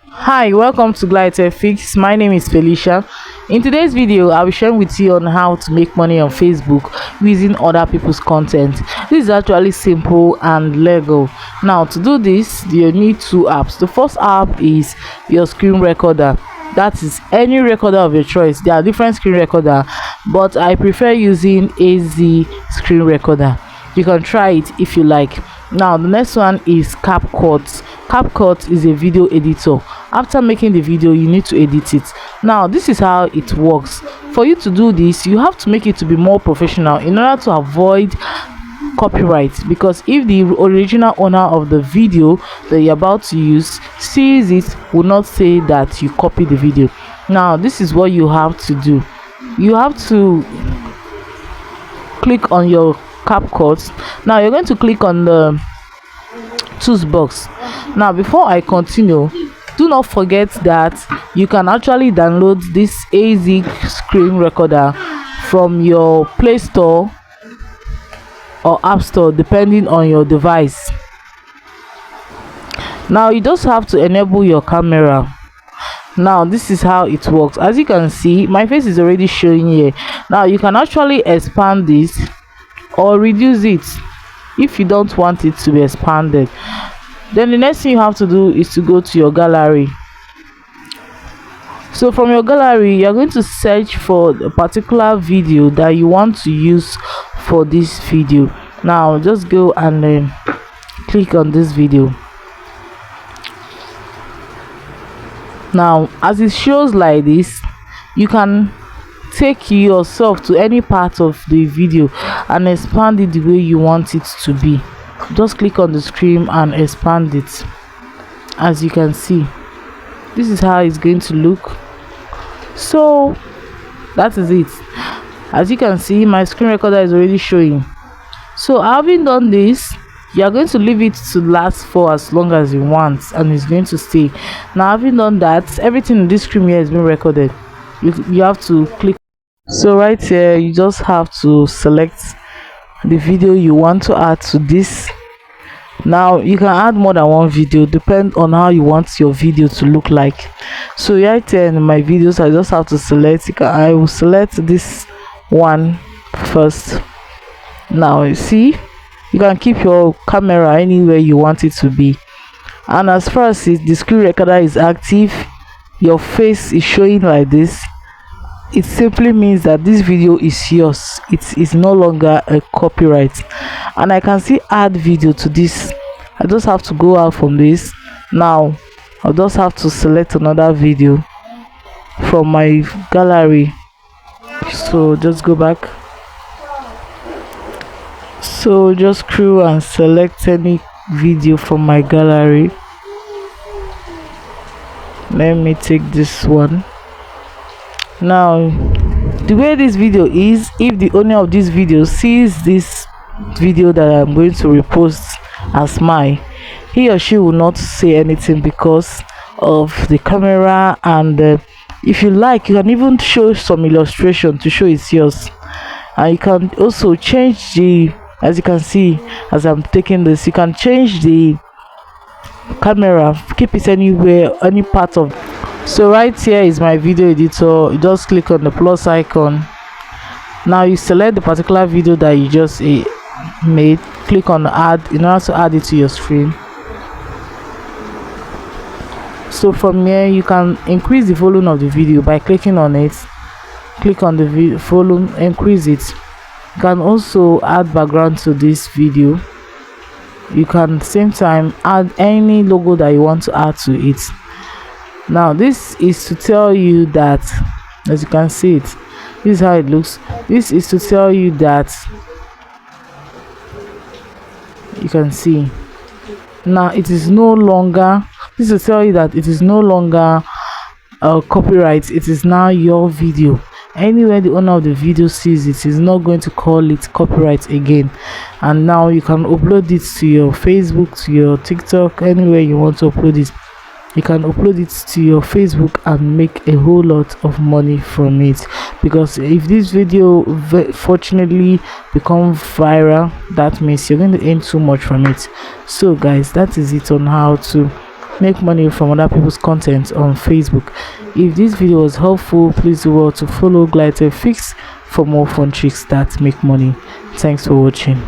Hi, welcome to Glide Fix. My name is Felicia. In today's video, I'll be sharing with you on how to make money on Facebook using other people's content. This is actually simple and legal. Now, to do this, you need two apps. The first app is your screen recorder. That is any recorder of your choice. There are different screen recorder, but I prefer using AZ screen recorder. You can try it if you like. Now the next one is CapCut. CapCut is a video editor. After making the video, you need to edit it. Now this is how it works. For you to do this, you have to make it to be more professional in order to avoid copyright, because if the original owner of the video that you're about to use sees it, will not say that you copy the video. Now this is what you have to do. You have to click on your CapCut. Now you're going to click on the tools box. Now before I continue, do not forget that you can actually download this AZ screen recorder from your Play Store or App Store depending on your device. Now you just have to enable your camera. Now this is how it works. As you can see, my face is already showing here. Now you can actually expand this or reduce it if you don't want it to be expanded. Then the next thing you have to do is to go to your gallery. So from your gallery, you're going to search for a particular video that you want to use for this video. Now just go and click on this video. Now as it shows like this, you can take yourself to any part of the video and expand it the way you want it to be. Just click on the screen and expand it. As you can see, this is how it's going to look. So that is it. As you can see, my screen recorder is already showing. So having done this, you are going to leave it to last for as long as you want, and it's going to stay. Now having done that, everything in this screen here has been recorded. You have to click. So right here, you just have to select the video you want to add to this. Now you can add more than one video, depend on how you want your video to look like. So right here in my videos, I just have to select. I will select this one first. Now you see, you can keep your camera anywhere you want it to be, and as far as the screen recorder is active, your face is showing like this, it simply means that this video is yours. It is no longer a copyright. And I can see add video to this. I just have to go out from this. Now I'll just have to select another video from my gallery. So just go back. So just scroll and select any video from my gallery. Let me take this one. Now the way this video is, if the owner of this video sees this video that I'm going to repost as mine, he or she will not say anything because of the camera. And if you like, you can even show some illustration to show it's yours. And you can also change the, as you can see, as I'm taking this, you can change the camera, keep it anywhere, any part of. So right here is my video editor. You just click on the plus icon. Now you select the particular video that you just made, click on add in order to add it to your screen. So from here you can increase the volume of the video by clicking on it. Click on the volume, increase it. You can also add background to this video. You can same time add any logo that you want to add to it. Now this is to tell you that, as you can see it, this is how it looks. This is to tell you that, you can see now it is no longer, this is to tell you that it is no longer copyright. It is now your video. Anywhere the owner of the video sees it, is not going to call it copyright again. And now you can upload it to your Facebook, to your TikTok, anywhere you want to upload it. You can upload it to your Facebook and make a whole lot of money from it, because if this video fortunately become viral, that means you're going to earn too much from it. So guys, that is it on how to make money from other people's content on Facebook. If this video was helpful, please do well to follow Glide Tech Fix for more fun tricks that make money. Thanks for watching.